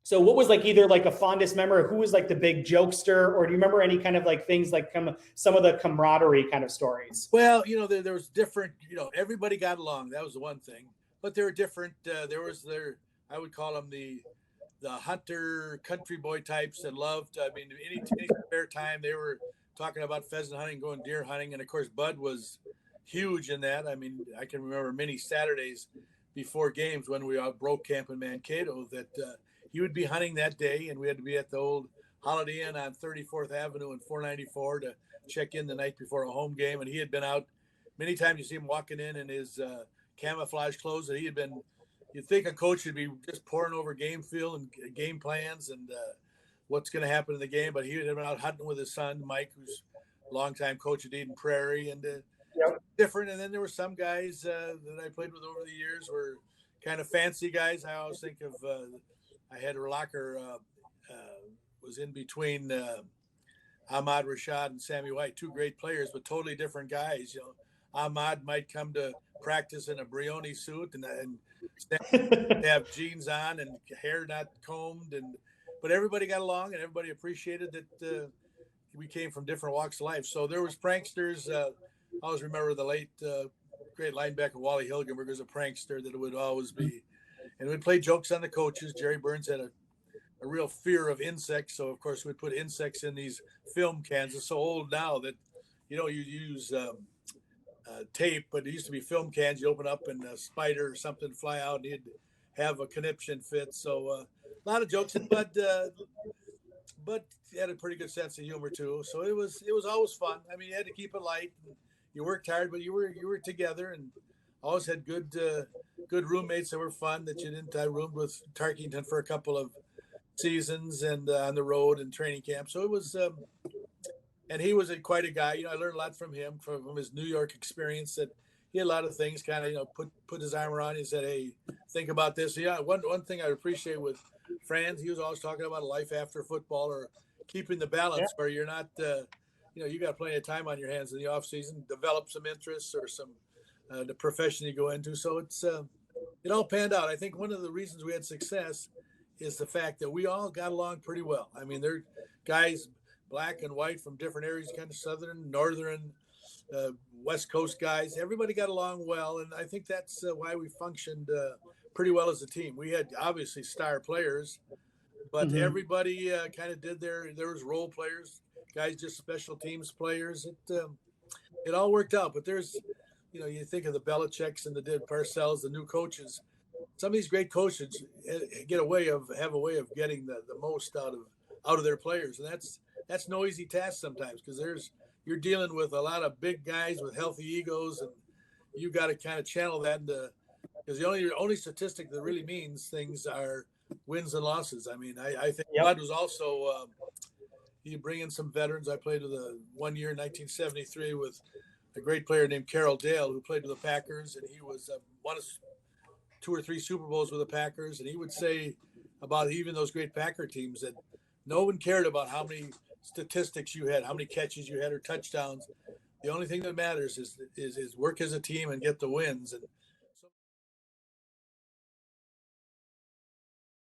So what was like either like a fondest memory, or who was like the big jokester, or do you remember any kind of like things like some of the camaraderie kind of stories? Well, there was different, everybody got along. That was the one thing. But there were different, I would call them the hunter country boy types that loved, I mean, any spare time, they were talking about pheasant hunting, going deer hunting. And of course, Bud was huge in that. I mean, I can remember many Saturdays before games when we broke camp in Mankato that he would be hunting that day, and we had to be at the old Holiday Inn on 34th Avenue and 494 to check in the night before a home game. And he had been out many times. You see him walking in his camouflage clothes that he had been. You'd think a coach would be just pouring over game feel and game plans and what's going to happen in the game, but he had been out hunting with his son Mike, who's a longtime coach at Eden Prairie, and different. And then there were some guys that I played with over the years were kind of fancy guys. I always think of I had Urlacher was in between Ahmad Rashad and Sammy White, two great players, but totally different guys. Ahmad might come to practice in a Brioni suit and have jeans on and hair not combed, but everybody got along and everybody appreciated that we came from different walks of life. So there was pranksters. I always remember the late great linebacker Wally Hilgenberg was a prankster that would always be, and we'd play jokes on the coaches. Jerry Burns had a real fear of insects, so of course we'd put insects in these film cans. It's so old now that you use tape, but it used to be film cans. You open up and a spider or something fly out, and he'd have a conniption fit. So a lot of jokes, but he had a pretty good sense of humor too. So it was always fun. I mean, you had to keep it light. You worked hard, but you were together, and always had good roommates that were fun. That you didn't. I roomed with Tarkington for a couple of seasons and on the road and training camp. So it was. And he was quite a guy. I learned a lot from him, from his New York experience. That he had a lot of things kind of, put his arm around you and said, "Hey, think about this." Yeah, one thing I appreciate with Franz, he was always talking about a life after football or keeping the balance where you're not, you got plenty of time on your hands in the off season, develop some interests or some the profession you go into. So it all panned out. I think one of the reasons we had success is the fact that we all got along pretty well. I mean, they're guys, black and white from different areas, kind of southern, northern, West Coast guys. Everybody got along well, and I think that's why we functioned pretty well as a team. We had obviously star players, but everybody kind of did there was role players, guys just special teams players. It all worked out. But there's, you think of the Belichicks and the Parcells, the new coaches. Some of these great coaches have a way of getting the most out of their players, and that's no easy task sometimes, because you're dealing with a lot of big guys with healthy egos, and you got to kind of channel that into, because the only statistic that really means things are wins and losses. I mean, I think Bud was also you bring in some veterans. I played with 1 year in 1973 with a great player named Carroll Dale, who played with the Packers, and he was won 2 or 3 Super Bowls with the Packers, and he would say about even those great Packer teams that no one cared about how many statistics you had, how many catches you had or touchdowns. The only thing that matters is work as a team and get the wins. And